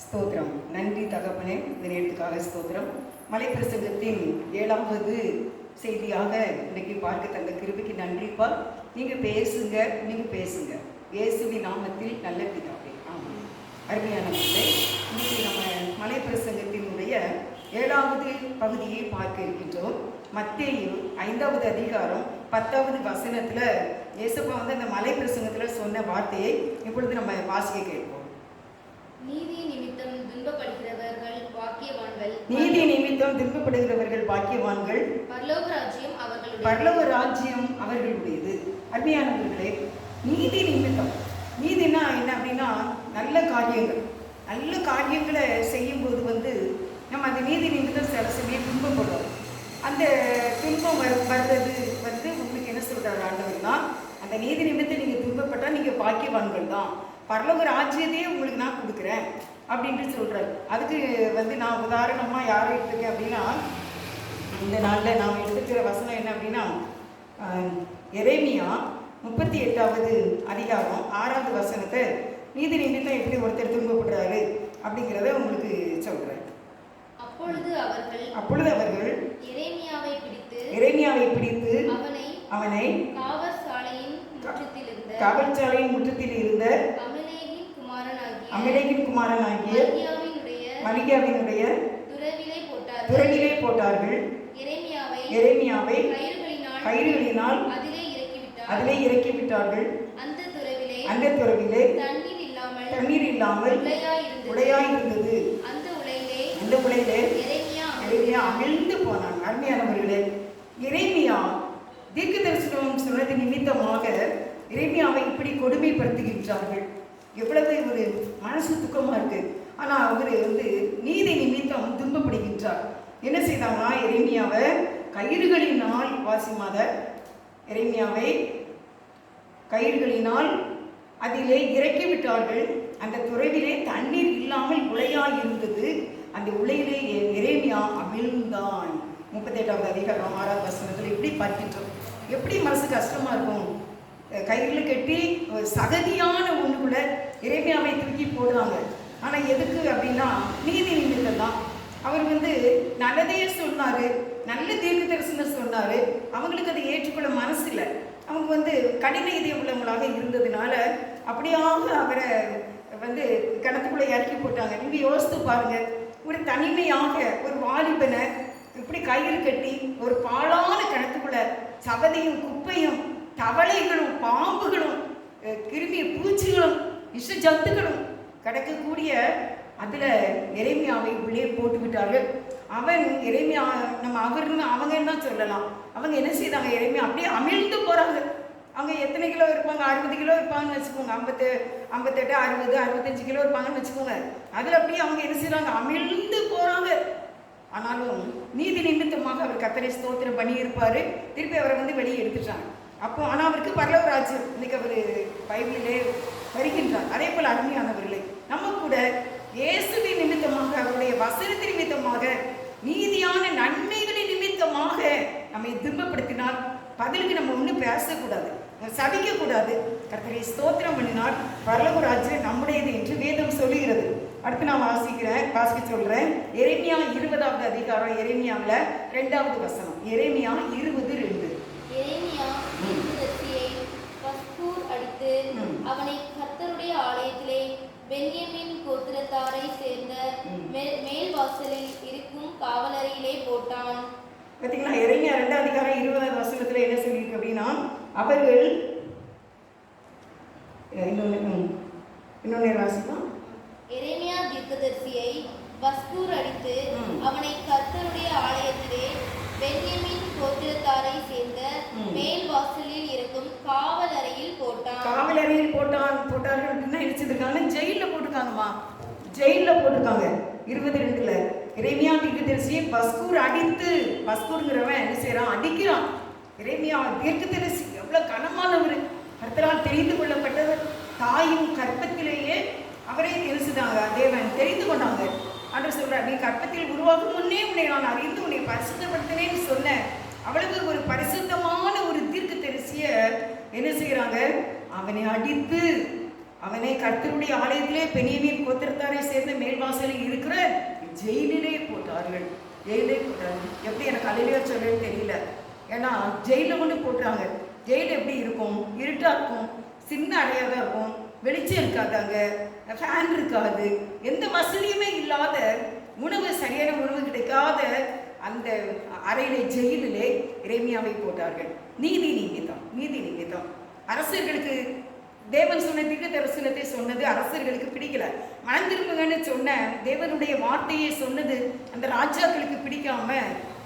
ஸ்தோத்திரம். நன்றி தகப்பனே, இந்த நேரத்துக்காக ஸ்தோத்திரம். மலைப்பிரசங்கத்தின் 7வது செய்தியாக இன்னைக்கு பார்க்க தந்த கிருபைக்கு நன்றிப்பா. நீங்கள் பேசுங்க. இயேசுவின் நாமத்தில் நல்ல பிதாவே, ஆமாம். அருமையானவர்களே, இன்னைக்கு நம்ம மலைப்பிரசங்கத்தினுடைய 7வது பகுதியை பார்க்க இருக்கின்றோம். மத்தேயு 5வது அதிகாரம் 10வது வசனத்தில் இயேசுப்பா அந்த மலைப்பிரசங்கத்தில் சொன்ன வார்த்தையை இப்பொழுது நம்ம வாசிக்க கேட்போம். நீதி நிமித்தம் துன்பப்படுகிறவர்கள் பாக்கியவான்கள். நீதி நிமித்தம் துன்பப்படுகிறவர்கள் பாக்கியவான்கள். பரலோக ராஜ்யம் அவர்களுடையது. அருமையானவர்களே, நீதி நிமித்தம், நீதினா என்ன அப்படின்னா நல்ல காரியங்களை செய்யும்போது நம்ம அந்த நீதி நிமித்தம் சில சமயம் துன்பப்படுறோம். அந்த துன்பம் வர்றது உங்களுக்கு என்ன சொல்றாரு ஆண்டவர்னா, அந்த நீதி நிமித்தம் நீங்கள் துன்பப்பட்டால் நீங்கள் பாக்கியவான்கள் தான், பரலோக ராஜ்யத்தையே உங்களுக்கு நான் கொடுக்குறேன் அப்படின்ட்டு சொல்கிறார். அதுக்கு நான் உதாரணமாக யாரை எடுத்துக்கேன் அப்படின்னா, இந்த நாளில் நாம் எடுத்துக்கிற வசனம் என்ன அப்படின்னா, எரேமியா 38வது அதிகாரம் 6வது வசனத்தை நீதி நிமித்தம் எப்படி ஒருத்தர் துன்பப்படுறாரு அப்படிங்கிறத உங்களுக்கு சொல்கிறேன். அப்பொழுது அவர்கள் எரேமியாவை பிடித்து அவனை காவல்சாலையின் முற்றத்தில் இருந்த அமலேகின் குமாரனாகிய மலிகியாவினுடைய துறவிலே போட்டார்கள். எரேமியாவை கயிறுகளினால் அதிலே இறக்கிவிட்டார்கள். அந்த துறவிலே தண்ணீர் இல்லாமல் உடையாயிருந்தது. அந்த உலையிலே எரேமியா அமிழ்ந்து போனான். அருமையானவர்களே, எரேமியா தீர்க்க தரிசனம் சொன்னது நிமித்தமாக எரேமியாவை இப்படி கொடுமைப்படுத்துகின்றார்கள். எவ்வளவு ஒரு மனசு துக்கமாக இருக்கு. ஆனால் அவர் நீதி நிமித்தம் துன்பப்படுகின்றார். என்ன செய்தாங்கன்னா, எரேமியாவை கயிறுகளினால் எரேமியாவை கயிறுகளினால் அதிலே இறக்கி விட்டார்கள். அந்த துறவிலே தண்ணீர் இல்லாமல் உலையாயிருந்தது. அந்த உலையிலே எரேமியா அமிழ்ந்தான். 38வது அதிகாரம் 6வது வசனத்தில் இப்படி பார்க்கின்றோம். எப்படி மனசு கஷ்டமாக இருக்கும். கயிறுல கட்டி சகதியான ஒன்றுக்குள்ள எரேமியாவை தூக்கி போடுறாங்க. ஆனால் எதுக்கு அப்படின்னா, நீதி நிமித்தம் தான். அவர் நல்லதே சொன்னார், நல்ல தீர்க்க தரிசனம் சொன்னார். அவங்களுக்கு அதை ஏற்றுக்கொள்ள மனசு இல்லை. அவங்க கடின இதய உள்ளவங்களாக இருந்ததுனால அப்படியாக அவரை கிணத்துக்குள்ளே இறக்கி போட்டாங்க. நீங்கள் யோசித்து பாருங்க, ஒரு தனிமையாக ஒரு வாலிபனை இப்படி கயிறு கட்டி ஒரு பாழான கிணத்துக்குள்ள சகதியும் குப்பையும் தவளைகளும் பாம்புகளும் கிருமி பூச்சிகளும் விஷ ஜந்துகளும் கிடக்கக்கூடிய அதில் எரேமியாவை உள்ளே போட்டு விட்டார்கள். எரேமியா அவங்க என்ன சொல்லலாம், அவங்க என்ன செய்தாங்க, எரேமியா அப்படியே அமிழ்ந்து போகிறாங்க. அவங்க எத்தனை கிலோ இருப்பாங்க, 60 கிலோ இருப்பாங்கன்னு வச்சுக்கோங்க. 58, 60, 65 கிலோ இருப்பாங்கன்னு வச்சுக்கோங்க. அதில் அப்படியே அவங்க என்ன செய்கிறாங்க, அமிழ்ந்து போகிறாங்க. ஆனாலும் நீதி நிமித்தமாக அவர் கர்த்தரை ஸ்தோத்திரம் பண்ணியிருப்பார். திருப்பி அவரை வெளியே எடுத்துட்டாங்க. ஆனால் அவருக்கு பரலோக ராஜ்யம் இன்னைக்கு அவர் பைபிளிலே வருகின்றார். அதே போல் அருமையானவர்களே, நம்ம கூட இயேசுவின் நிமித்தமாக, அவருடைய வசனத்தின் நிமித்தமாக, நீதியான நன்மைகளின் நிமித்தமாக நம்மை துன்பப்படுத்தினால் பதிலுக்கு நம்ம ஒன்றும் பேசக்கூடாது, சபிக்கக்கூடாது. கர்த்தரை ஸ்தோத்திரம் பண்ணினால் பரலோக ராஜ்யம் நம்முடையது என்று வேதம் சொல்லுகிறது. அடுத்து நான் வாசிக்க சொல்கிறேன். எரேமியா 20வது அதிகாரம், எரேமியாவில் 2வது வசனம். எரேமியா 20:2. எரேமியா தீர்க்கதரிசியை பஸ்கூர் அடித்து அவனை கர்த்தருடைய ஆலயத்திலே பென்யமீன் கோத்திரத்தாரை சேர்ந்த மேல் வாசலில் இருக்கும் காவலறையிலே போட்டான். பார்த்தீங்களா, எரேமியா 2வது அதிகாரம் 20வது வசனத்தில் என்ன சொல்லியிருக்கு அப்படின்னா, அவர்கள் இன்னொன்று வாசிப்போம். எரேமியா தீர்க்கதரிசியை பஸ்கூர் அடித்து அவனை கர்த்தருடைய ஆலயத்திலே பென்யமீன் கோத்திரத்தாரை சேர்ந்த மேல் வாசலில் இருக்கும் காவலறையில் போட்டான். காவலறையில் போட்டார்கள் அப்படின்னா இடிச்சிருக்காங்க, ஜெயிலில் போட்டிருக்காங்கம்மா, ஜெயிலில் போட்டிருக்காங்க. 22ல் எரேமியா தீர்க்கதரிசியை பஸ்கூர் அடித்து, பஸ்கூருங்கிறவன் என்ன செய்யறான், அடிக்கிறான். எரேமியா தீர்க்கதரிசி எவ்வளோ கனமானவர், கர்த்தரால் தெரிந்து கொள்ளப்பட்டவர். தாயும் கற்பத்திலேயே அவரே தெரிஞ்சுதாங்க, தேவன் தெரிந்து கொண்டாங்க. ஆண்டவர் சொல்றார், நீ கற்பத்தில் உருவாகும் முன்னே உன்னை நான் அறிந்து உன்னை பரிசுத்தப்படுத்தினேன்னு சொன்ன அவளுக்கு ஒரு பரிசுத்தமான ஒரு தீர்க்க தரிசிய என்ன செய்யறாங்க, அவனை அடித்து அவனை கர்த்தருடைய ஆலயத்திலே பென்யமீன் கோத்திரத்தாரை சேர்ந்த ஜெயிலே போட்டாங்க. எப்படி எனக்கு அலையிலையோ சொல்லன்னு தெரியல. ஏன்னா ஜெயிலில் கொண்டு போட்டுறாங்க. ஜெயில் எப்படி இருக்கும்? இருட்டாக இருக்கும், சின்ன அறையாக தான் இருக்கும், வெளிச்சம் இருக்காது, அங்கே ஃபேன் இருக்காது, எந்த வசதியுமே இல்லாத, உணவு சரியான உணவு கிடைக்காத அந்த அறையிலே ஜெயிலிலே எரேமியாவை போட்டார்கள். நீதி நிமித்தம் அரசர்களுக்கு தேவன் சொன்ன தீர்க்க தரிசனத்தை சொன்னது அரசர்களுக்கு பிடிக்கல. மனம் திரும்புங்கன்னு சொன்ன தேவனுடைய வார்த்தையை சொன்னது அந்த ராஜாக்களுக்கு பிடிக்காம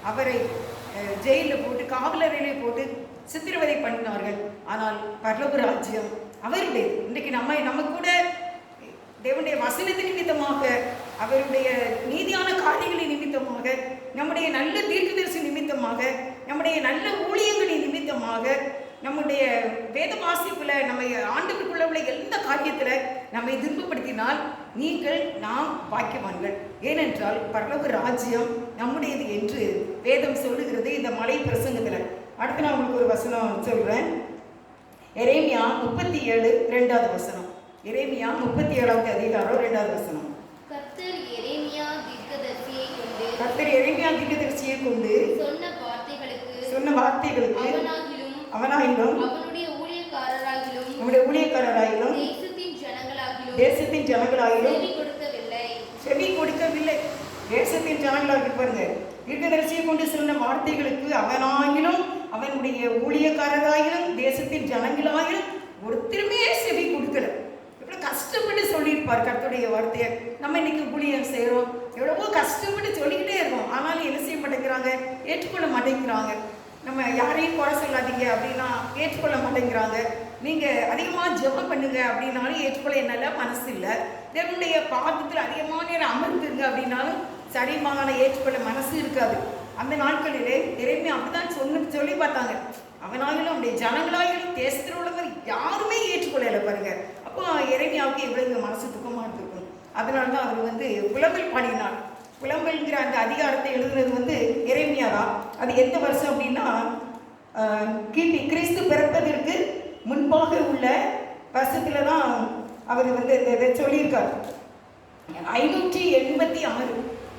அவரை ஜெயிலில் போட்டு காவலறையிலே போட்டு சித்திரவதை பண்ணினார்கள். ஆனால் பரலோக ராஜ்யம் அவருடைய. இன்றைக்கு நம்ம கூட தேவனுடைய வசனத்தின் நிமித்தமாக, அவருடைய நீதியான காரியங்களின் நிமித்தமாக, நம்முடைய நல்ல தீர்க்கதரிசி நிமித்தமாக, நம்முடைய நல்ல ஊழியங்களின் நிமித்தமாக, நம்முடைய வேத வாசிப்புல நம்ம ஆண்டுக்குள்ள உள்ள எந்த காரியத்தில் நம்மை துன்பப்படுத்தினால் நாம் பாக்கியவான்கள். ஏனென்றால் பரலோக ராஜ்யம் நம்முடையது என்று வேதம் சொல்லுகிறது இந்த மலை பிரசங்கத்தில். அடுத்து நான் உங்களுக்கு ஒரு வசனம் சொல்றேன். எரேமியா 37 வசனம். எரேமியா 37 அதிகாரம் 2வது வசனம். கர்த்தர் எரேமியா தீர்க்கதரிசியை கொண்டு சொன்ன வார்த்தைகளுக்கு அவனாகிலும் அவனுடைய ஊழியக்காரராகிலும் தேசத்தின் ஜனங்களாகிலும் செவி கொடுக்கவில்லை. தேசத்தின் ஜனங்களாக பாருங்க, தீர்க்கதரிசியை கொண்டு சொன்ன வார்த்தைகளுக்கு அவனாகிலும் அவனுடைய ஊழியக்காரராகிலும் தேசத்தின் ஜனங்களாகிலும் ஒருத்தருமே செவி கொடுக்கல. எவ்வளோ கஷ்டப்பட்டு சொல்லியிருப்பார் கர்த்தருடைய வார்த்தையை. நம்ம இன்னைக்கு ஊழியம் செய்கிறோம், எவ்வளவோ கஷ்டப்பட்டு சொல்லிக்கிட்டே இருக்கோம், ஆனாலும் என்ன செய்ய மாட்டேங்கிறாங்க, ஏற்றுக்கொள்ள மாட்டேங்கிறாங்க. நம்ம யாரையும் குறை சொல்லாதீங்க அப்படின்னா ஏற்றுக்கொள்ள மாட்டேங்கிறாங்க. நீங்கள் அதிகமாக ஜெபம் பண்ணுங்க அப்படின்னாலும் ஏற்றுக்கொள்ள என்னால் மனசு இல்லை. தேவனுடைய பாதத்தில் அதிகமான நேரம் அமர்ந்துருங்க அப்படின்னாலும் சரிமான ஏற்றுக்கொள்ள மனசு இருக்காது. அந்த நாட்களிலே எரேமியா அப்படிதான் சொல்லி பார்த்தாங்க. அவனாகிலும் அவனுடைய ஜனங்களாகிலும் தேசத்தில் உள்ளவர் யாருமே ஏற்றுக்கொள்ளலை பாருங்க. அப்போ எரேமியாவுக்கு எவ்வளவு மனசு துக்கமாக இருந்திருக்கும். அதனால தான் அவர் புலம்பல் பாடினார். புலம்பல்ங்கிற அந்த அதிகாரத்தை எழுதுனது எரேமியா தான். அது எந்த வருஷம் அப்படின்னா கிறிஸ்து பிறப்பதற்கு முன்பாக உள்ள வருஷத்துல தான் அவர் இதை சொல்லியிருக்கார். 586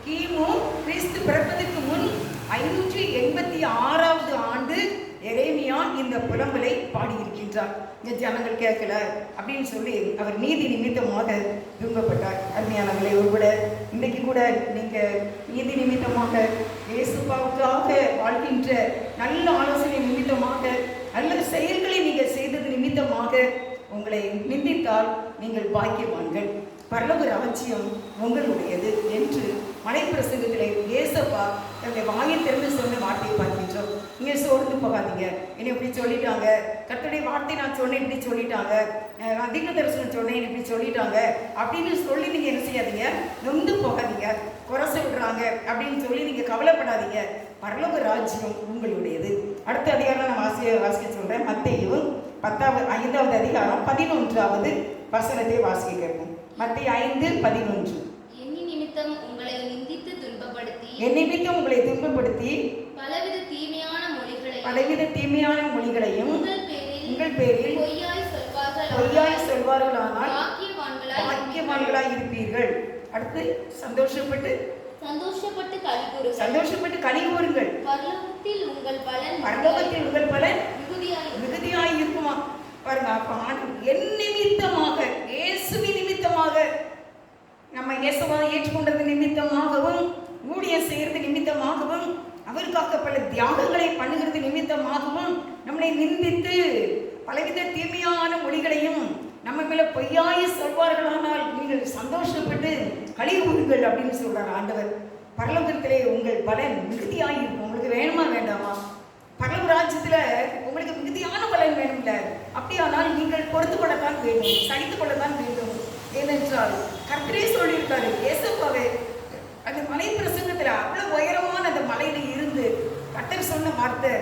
கிமு கிறிஸ்து பிறப்பதற்கு முன் 586வது ஆண்டு எரேமியா இந்த புலம்பலை பாடியிருக்கின்றார். இந்த ஜனங்கள் கேட்கல அப்படின்னு சொல்லி அவர் நீதி நிமித்தமாக துன்பப்பட்டார். அருமையானவர்களே, கூட இன்றைக்கு கூட நீங்கள் நீதி நிமித்தமாக இயேசுவுக்காக வாழ்கின்ற நல்ல ஆலோசனை நிமித்தமாக நல்ல செயல்களை நீங்கள் செய்தது நிமித்தமாக உங்களை நிந்தித்தால் நீங்கள் பாக்கியவான்கள், பரலோக ராஜ்யம் உங்களுடையது என்று மலைப்பிரசங்கத்திலே ஏசப்பா தன்னுடைய வாயை திறந்து சொன்ன வார்த்தையை பார்க்கின்றோம். நீங்கள் சோர்ந்து போகாதீங்க, என்னை இப்படி சொல்லிட்டாங்க, கர்த்தருடைய வார்த்தை நான் சொன்னேன் இப்படி சொல்லிட்டாங்க, நான் தீர்க்க தரிசனம் சொன்னேன் இப்படி சொல்லிட்டாங்க அப்படின்னு சொல்லி நீங்கள் என்ன செய்யாதீங்க, நொந்து போகாதீங்க. குறை சொல்கிறாங்க அப்படின்னு சொல்லி நீங்கள் கவலைப்படாதீங்க. பரலோக ராஜ்யம் உங்களுடையது. அடுத்த அதிகாரம் நான் வாசிக்க சொல்கிறேன். மத்தேயு 5வது அதிகாரம் 11வது வசனத்தை வாசிக்க கேட்போம். மத்தேயு 5:11. என்னை நிமித்தம் உங்களை துன்பப்படுத்தி பலவித தீமையான மொழிகளையும் உங்கள் பேரில் பொய்யாய் சொல்வார்களானால் பாக்கியவான்களாய் இருப்பீர்கள். அடுத்து சந்தோஷப்பட்டு களி கூறுங்கள், பரலோகத்தில் உங்கள் பலன் மிகுதியாய் இருக்குமா. பாருங்க, அப்ப என் நிமித்தமாக, இயேசுவின் நிமித்தமாக, நம்ம இயேசுவை ஏற்றுக்கொண்டது நிமித்தமாகவும், ஊழியம் செய்யறது நிமித்தமாகவும், அவருக்காக பல தியாகங்களை பண்ணுகிறது நிமித்தமாகவும் நம்மளை நிந்தித்து பலவித தீமையான மொழிகளையும் நம்ம மேல பொய்யாய் சொல்வார்களானால் நீங்கள் சந்தோஷப்பட்டு களி கூறுங்கள் அப்படின்னு சொல்றார் ஆண்டவர். பரலோகத்திலே உங்கள் பலன் மிகுதியாய் இருக்கும். உங்களுக்கு வேணுமா வேண்டாமா? பரலோக ராஜ்யத்துல உங்களுக்கு மிகுதியான பலன் வேணும்ல. அப்படியானால் நீங்கள் பொறுத்து கொள்ளத்தான் வேண்டும், சகித்து கொள்ளத்தான் வேண்டும். ஏனென்றால் கர்த்தரே சொல்லியிருக்காரு, ஏசப்பாவே அந்த மலை பிரசங்கத்துல அவ்வளவு உயரமான அந்த மலையில இருந்து கர்த்தர் சொன்ன வார்த்தை,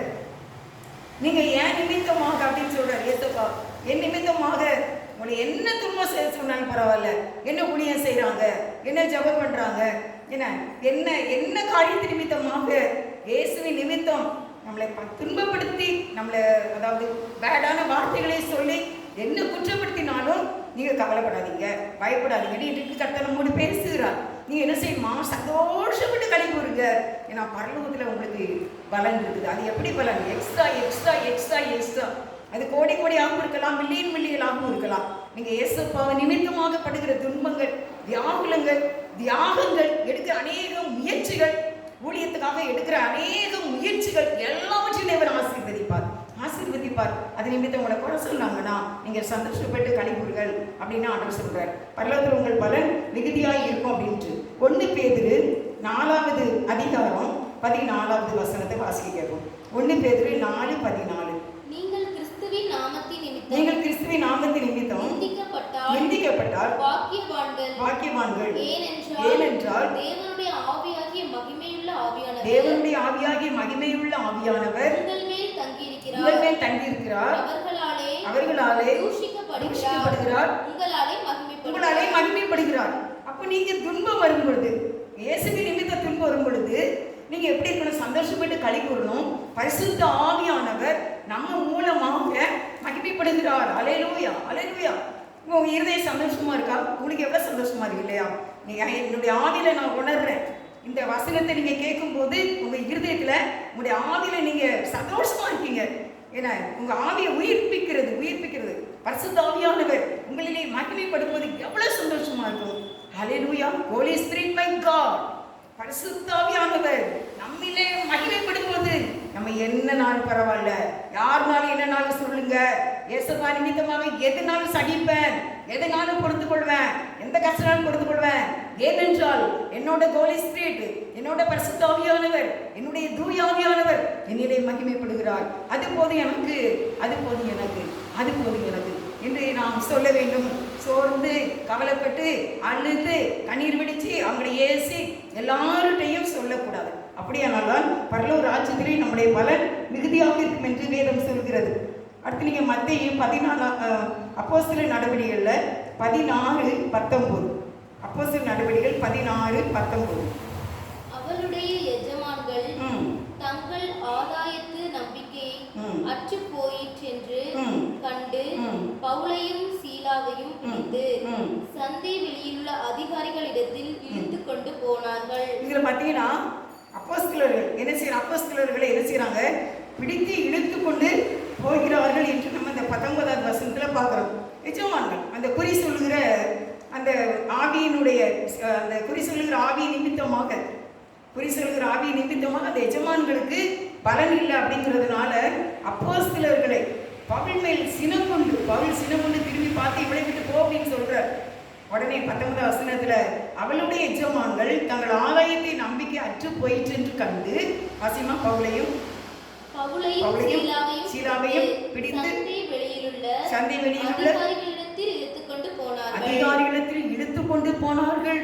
நீங்க ஏன் நிமித்தமாக அப்படின்னு சொல்றாரு ஏசப்பா, என் நிமித்தமாக உங்களை என்ன துன்பம் செய்ய சொன்னாலும் பரவாயில்ல, என்ன ஊழியம் செய்யறாங்க, என்ன ஜெபம் பண்றாங்க, என்ன காரியத்து நிமித்தமாக இயேசுவின் நிமித்தம் நம்மளை துன்பப்படுத்தி நம்மளை அதாவது பேடான வார்த்தைகளை சொல்லி என்ன குற்றப்படுத்தினாலும் நீங்க கவலைப்படாதீங்க, பயப்படாதீங்க. இன்றைக்கு கர்த்தர் நம்மோடு பேசுகிறார். நீங்க என்ன செய்யணுமா? சந்தோஷப்பட்டு களி கூறுங்க. ஏன்னா பரலோகத்துல உங்களுக்கு பலன் இருக்குது. அது எப்படி பலன்? Extra extra extra extra. அது கோடி கோடியாகவும் இருக்கலாம், மில்லியன் மில்லியனாகவும் இருக்கலாம். நீங்க இயேசுப்பாவை நிமித்தமாக படுகிற துன்பங்கள், வியாகுலங்கள், தியாகங்கள், எடுக்கிற அநேக முயற்சிகள், ஊழியத்துக்காக எடுக்கிற அநேக முயற்சிகள் எல்லாவற்றையும் அவர் ஆசீர்வதிப்பார், ஆசீர்வதிப்பார். அது நிமித்தம் உங்களை குறை சொன்னாங்கன்னா நீங்க சந்தோஷப்பட்டு களிகூறுங்கள் அப்படின்னு ஆண்டவர் சொல்றார். பரலோகத்தில் உங்கள் பலன் மிகுதியாய் இருக்கும் அப்படின்ட்டு 1 பேதுரு 4வது அதிகாரம் 14வது வசனத்தை வாசிக்க கேட்போம். 1 பேதுரு 4:14. நீங்கள் கிறிஸ்துவின் நாமத்தின் நிமித்தம் நிந்திக்கப்பட்டால் பாக்கியவான்கள். ஏனென்றால் தேவனுடைய ஆவியாகிய மகிமையுள்ள ஆவியானவர் உங்கள் மேல் தங்கியிருக்கிறார். அவர்களாலே தூஷிக்கப்படுகிறார், உங்களாலே மகிமைப்படுகிறார். அப்ப நீங்க துன்பம் வரும் பொழுது, இயேசுவின் நிமித்த துன்பம் வரும் பொழுது நீங்க எப்படி இருக்கணும்? சந்தோஷப்பட்டு களி கூறணும். பரிசுத்த ஆவியானவர் நம்ம மூலமாக மகிமைப்படுகிறார். அல்லேலூயா, அல்லேலூயா. உங்க இருதயம் சந்தோஷமா இருக்கா? உங்களுக்கு எவ்வளவு சந்தோஷமா இருக்கு இல்லையா? நீங்க என்னுடைய ஆவியில நான் உணர்றேன். இந்த வசனத்தை நீங்க கேட்கும் போது உங்க இருதயத்துல, உங்களுடைய ஆவியில நீங்க சந்தோஷமா இருக்கீங்க. ஏன்னா உங்க ஆவியை உயிர்ப்பிக்கிறது பரிசுத்த ஆவியானவர் உங்களிலே மகிமைப்படும்போது எவ்வளவு சந்தோஷமா இருக்கும். அல்லேலூயா. ஹோலி ஸ்பிரிட் மை காட், பரிசுத்த ஆவியானவர் நம்மிலே மகிமைப்படும்போது நம்ம என்னனாலும் பரவாயில்ல, யாருனாலும் என்னனாலும் சொல்லுங்க, இயேசுவா நிமித்தமாக எதுனாலும் சகிப்பேன், எதனாலும் பொறுத்து கொள்வேன், எந்த கஷ்டனாலும் பொறுத்து கொள்வேன். ஏனென்றால் என்னோட ஹோலி ஸ்பிரிட், என்னோட பரிசுத்த ஆவியானவர், என்னுடைய தூய ஆவியானவர் என்னிலே மகிமைப்படுகிறார். அது போதும் எனக்கு, அது போதும் எனக்கு, அது போதும் எனக்கு என்று நாம் சொல்ல வேண்டும். சோர்ந்து கவலைப்பட்டு அழுது கண்ணீர் வெடிச்சு அவங்களை ஏசி எல்லார்ட்டையும் சொல்லக்கூடாது. அப்படியானால் பரலோக ராஜ்யத்திலே நம்முடைய பலன் மிகுதியாக இருக்கும் என்று வேதம் சொல்கிறது. அடுத்து நீங்க மத்தேயு 14 அப்போஸ்தலர் நடவடிக்கைகள்ல 16:19. அப்போஸ்தலர் நடவடிக்கைகள் 16:19. அவளுடைய எஜமான்கள் தங்கள் ஆதாயத்து நம்பிக்கை அற்று போயிற்றென்று கண்டு பவுலையும் சீலாவையும் பிடித்து சந்தை வெளியிலுள்ள அதிகாரிகளிடத்தில் இழுத்து கொண்டு போனார்கள். இதுல பாத்தீங்கன்னா அப்போஸ்தலர்கள் என்ன செய்யறாங்க? பிடித்து இழுத்து கொண்டு போகிறார்கள் என்று நம்ம இந்த 19வது வசனத்துல பார்க்கிறோம். எஜமான்கள் அந்த குறி சொல்லுகிற அந்த ஆவியினுடைய அந்த குறி சொல்லுகிற ஆவி நிமித்தமாக அந்த எஜமான்களுக்கு பலன் இல்லை அப்படிங்கிறதுனால அப்போஸ்தலர்களை பவுல் மேல் சினம் கொண்டு திரும்பி பார்த்து இவளை விட்டு போ அப்படின்னு சொல்றார். உடனே 19வது வசனத்துல அவளுடைய எஜமான்கள் தங்கள் ஆதாயத்தை நம்பிக்கை அற்று போயிற்று என்று கண்டு வாசிமா பவுலையும் சீலாவையும் பிடித்து சந்தை வெளியிலுள்ள அதிகாரிகளிடத்தில் இழுத்து கொண்டு போனார்கள்.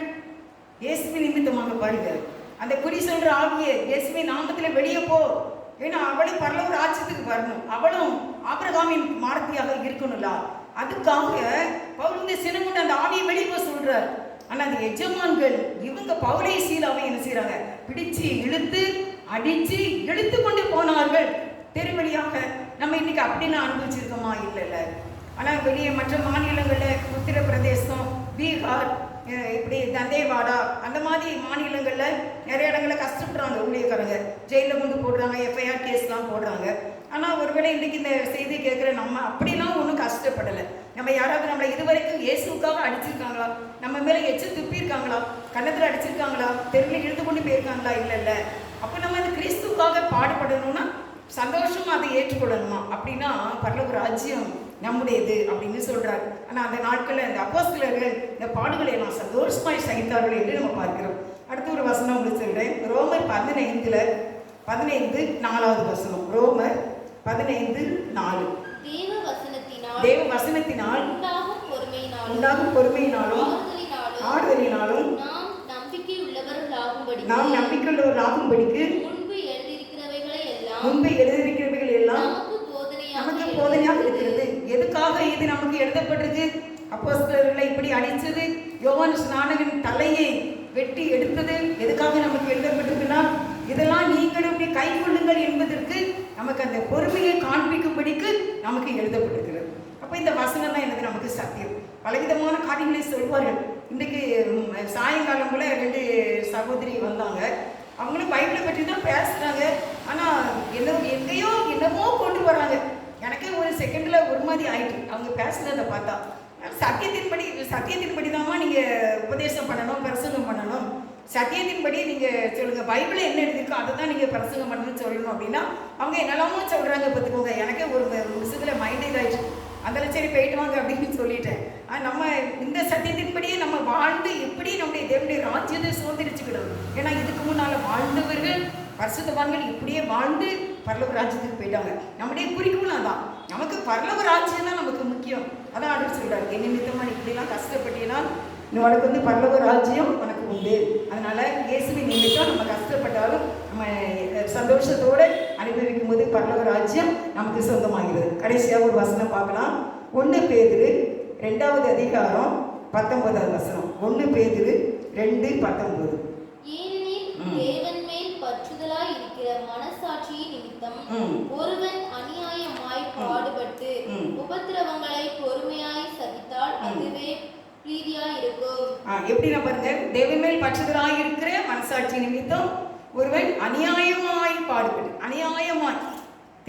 இயேசுவின் நிமித்தமாக பாருங்க, அந்த குறி சொல்ற ஆவியை இயேசுவின் நாமத்துல வெளியே போ, ஏன்னா அவளும் பரலோக ராஜ்யத்துக்கு வரணும், அவளும் ஆபிரகாமின் மார்த்தியாக இருக்கணும்ல. அதுக்காக பவுல் சினம் கொண்டு அந்த ஆவியை வெளியே போக சொல்றார். ஆனா அந்த எஜமான்கள் இவங்க பவுலை சீலாவை என்ன செய்யறாங்க? பிடிச்சு இழுத்து அடிச்சு இழுத்து கொண்டு போனார்கள் தெருவழியாக. நம்ம இன்னைக்கு அப்படின்னா அனுபவிச்சிருக்கோமா? இல்லைல்ல. ஆனா வெளியே மற்ற மாநிலங்கள்ல உத்தரப்பிரதேசம், பீகார், இப்படி தந்தேவாடா அந்த மாதிரி மாநிலங்கள்ல நிறைய இடங்கள்ல கஷ்டப்படுறாங்க ஊழியக்காரங்க. ஜெயில கொண்டு போடுறாங்க, எஃப்ஐஆர் கேஸ்லாம் போடுறாங்க. ஆனா ஒருவேளை இன்னைக்கு இந்த செய்தி கேட்குற நம்ம அப்படிலாம் ஒன்றும் கஷ்டப்படலை. நம்ம யாராவது நம்மளை இதுவரைக்கும் இயேசுக்காக அடிச்சிருக்காங்களா? நம்ம மேல எச்சு துப்பியிருக்காங்களா? கன்னத்தில் அடிச்சிருக்காங்களா? தெருவில் இழுத்து கொண்டு போயிருக்காங்களா? இல்லைல்ல. அப்போ நம்ம இந்த கிறிஸ்துக்காக பாடுபடணும்னா சந்தோஷமா அதை ஏற்றுக்கொள்ளணுமா? அப்படின்னா பரலோக ராஜ்யம் நம்முடையது அப்படின்னு சொல்றாரு. ஆனா அந்த நாட்கள்ல இந்த அப்போஸ்தலர்கள் இந்த பாடுகளை எல்லாம் சந்தோஷமாய் சகித்தார்கள் என்று நம்ம பார்க்கிறோம். அடுத்த ஒரு வசனம் உங்களுக்கு சொல்றேன். ரோமர் 15:4 வசனம். ரோமர் 15:4. தேவ வசனத்தினால் உண்டாகும் பொறுமையினாலும் ஆறுதலினாலும் நாம் நம்பிக்கையுள்ளவர்களாகும்படிக்கு முன்பு எழுதியிருக்கிறவைகள் எல்லாம் நமக்கு போதனையாக இருக்கிறது. எதுக்காக இது நமக்கு எழுதப்பட்டிருக்கு? அப்போஸ்தலர்களை இப்படி அடித்தது, யோவான் ஸ்நானகன் தலையை வெட்டி எடுத்தது எதுக்காக நமக்கு எழுதப்பட்டிருக்குன்னா, இதெல்லாம் நீங்களும் இப்படி கை கொள்ளுங்கள் என்பதற்கு நமக்கு அந்த பொறுமையை காண்பிக்கும்படிக்கு நமக்கு எழுதப்பட்டிருக்கிறது. அப்போ இந்த வசனம் தான் எனக்கு நமக்கு சத்தியம். பலவிதமான காரியங்களை சொல்வார்கள். இன்றைக்கு சாயங்காலம் போல் 2 சகோதரி வந்தாங்க. அவங்களும் பைபிளை பற்றி தான் பேசுகிறாங்க. ஆனால் என்னமோ கொண்டு வராங்க. எனக்கே ஒரு செகண்டில் ஒரு மாதிரி ஆயிட்டு அவங்க பேசுனதை பார்த்தா. சத்தியத்தின்படி தான்மா நீங்கள் உபதேசம் பண்ணணும், பிரசங்கம் பண்ணணும். சத்தியத்தின்படி நீங்கள் சொல்லுங்கள், பைபிளில் என்ன எழுதிருக்கோ அதை தான் நீங்கள் பிரசங்கம் பண்ணணும்னு சொல்லணும் அப்படின்னா அவங்க என்னெல்லாமோ சொல்கிறாங்க பார்த்துக்கோங்க. எனக்கே ஒரு விஷயத்தில் மைண்ட் இதாகிடுச்சு. அதில் சரி போயிட்டு வாங்க அப்படின்னு சொல்லிட்டேன். நம்ம இந்த சத்தியத்தின்படியே நம்ம வாழ்ந்து எப்படி நம்முடைய தேவனுடைய ராஜ்யத்தை சுதந்திரிச்சுக்கிடும். ஏன்னா இதுக்கு முன்னால் வாழ்ந்தவர்கள் பரிசுத்தவான்கள் இப்படியே வாழ்ந்து பரலோக ராஜ்யத்துக்கு போயிட்டாங்க. நம்முடைய குறிக்கோள் அதான். நமக்கு பரலோக ராஜ்யம் தான் நமக்கு முக்கியம். அதான் ஆண்டவர் சொல்றாரு, என் நிமித்தமா நீ இப்படிலாம் கஷ்டப்பட்டீங்கன்னா உனக்கு வந்து பரலோக ராஜ்யம் உனக்கு உண்டு. அதனால இயேசுவின் நிமித்தம் நம்ம கஷ்டப்பட்டாலும் நம்ம சந்தோஷத்தோடு அனுபவிக்கும் போது பரலோக ராஜ்யம் நமக்கு சொந்தமாகிறது. கடைசியாக ஒரு வசனம் பார்க்கலாம். 1 பேதுரு 2வது அதிகாரம் 19வது வசனம். 1 பேதுரு 2:19. தேவன் மேல் பற்றுதலாய் இருக்கிற மனசாட்சியின் நிமித்தம் ஒருவன் அநியாயமாய் பாடுபட்டு உபத்திரவங்களை பொறுமையாய் சகித்தால் அதுவே பிரீதியாய் இருக்கும். எப்படி பாருங்க, தேவன் மேல் பற்றுதலாய் இருக்கிற மனசாட்சி நிமித்தம் ஒருவன் அநியாயமாய் பாடுபட்டு, அநியாயமாய்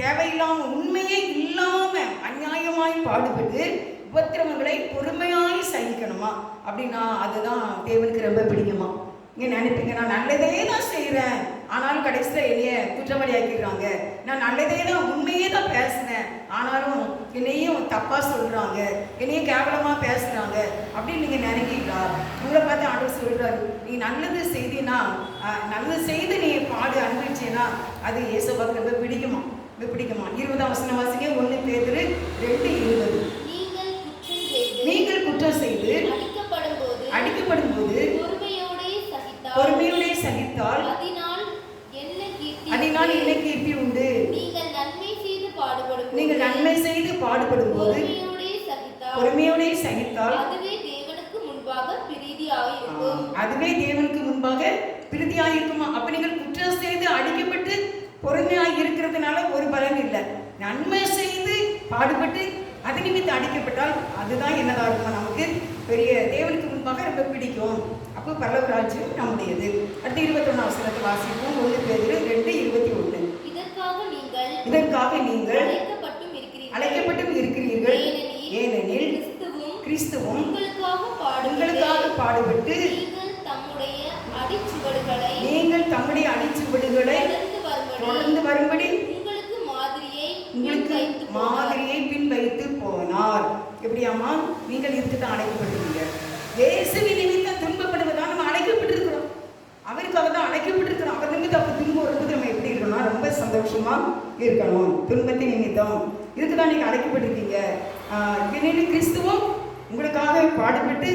தேவையில்லாம உண்மையே இல்லாம அநியாயமாய் பாடுபட்டு உபத்திரவங்களை பொறுமையாய் சகிக்கணுமா அப்படின்னா அதுதான் தேவனுக்கு ரொம்ப பிடிக்குமா. நீங்கள் நினைப்பீங்க, நான் நல்லதே தான் செய்கிறேன் ஆனாலும் கடைசியில் என்னைய குற்றவாளி ஆக்கிடுறாங்க. நான் நல்லதே தான் உண்மையே தான் பேசுனேன் ஆனாலும் என்னையும் தப்பாக சொல்கிறாங்க, என்னையும் கேவலமாக பேசுகிறாங்க அப்படின்னு நீங்கள் நினைக்கிறீங்களா? உங்களை பார்த்து ஆண்டவர் சொல்கிறாரு, நீ நல்லது செய்தினா, நல்லது செய்து நீ பாடு அனுபவிச்சேன்னா அது இயேசுவுக்கு ரொம்ப பிடிக்குமா. 20ஆம் வசனம் வாசிங்க. 1 பேதுரு 2:20. நீங்கள் குற்றம் செய்து அடிக்கப்படும் போது பொறுமையோடே சகித்தால் அதனால் என்ன கீர்த்தி உண்டு. நீங்கள் நன்மை செய்து பாடுபடும் போது பொறுமையோடே சகித்தால் அதுவே தேவனுக்கு முன்பாக பிரீதியாக இருக்குமா. அப்ப நீங்கள் குற்றம் செய்து அடிக்கப்பட்டு பொறுமையாக இருக்கிறதுனால ஒரு பலன் இல்லை. நன்மை செய்து பாடுபட்டு அது நிமித்தம் அடிக்கப்பட்டால் அதுதான் என்னதான் இருக்கும், நமக்கு பெரிய தேவனுக்கு முன்பாக ரொம்ப பிடிக்கும். அப்போ பரலோக ராஜ்யம் நம்முடையது. அடுத்து 21ஆம் வசனத்தை வாசிப்போம். 1 பேதுரு 2:21. இதற்காக நீங்கள் அழைக்கப்பட்டும் இருக்கிறீர்கள். ஏனெனில் கிறிஸ்துவும் உங்களுக்காக பாடுபட்டு நீங்கள் தம்முடைய அடிச்சுவடுகளை தொடர்ந்து வரும்படி உங்களுக்கு மாதிரியை பின்வைத்து போனார். எப்படியாமா, நீங்கள் இதுக்கு தான் அழைக்கப்பட்டிருக்கீங்க. இயேசுவின் நிமித்தம் துன்பப்படுவதால் நம்ம அழைக்கப்பட்டிருக்கிறோம். அவருக்காக தான் அழைக்கப்பட்டிருக்கிறோம். அவர் நிமித்தம் அப்போ துன்பம் வரும்போது நம்ம எப்படி இருக்கணும், ரொம்ப சந்தோஷமா இருக்கணும். துன்பத்தின் நிமித்தம் இதுக்கு தான் நீங்கள் அழைக்கப்பட்டிருக்கீங்க. கிறிஸ்துவும் உங்களுக்காக பாடுபட்டு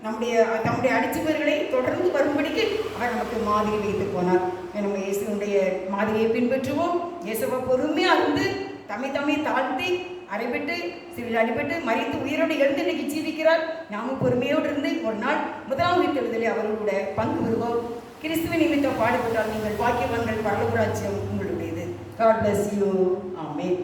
தம்முடைய அடிச்சுவர்களை தொடர்ந்து வரும்படிக்கு அவர் நமக்கு மாதிரி வைத்து போனார். நம்ம இயேசுனுடைய மாதிரியை பின்பற்றுவோம். இயேசுவை பொறுமையாக இருந்து தம்மை தாழ்த்தி அறைபட்டு சிறிது அடிபட்டு மறித்து உயிரோடு எழுந்து இன்னைக்கு ஜீவிக்கிறார். நாமும் பொறுமையோடு இருந்து ஒரு நாள் 1ஆம் உயிர்த்தெழுதலை அவர்களோட பங்கு வருவோம். கிறிஸ்துவின் நிமித்தம் பாடுபட்டால் நீங்கள் பாக்கியவான்கள், பரலோக ராஜ்யம் உங்களுடையது. God bless you. Amen.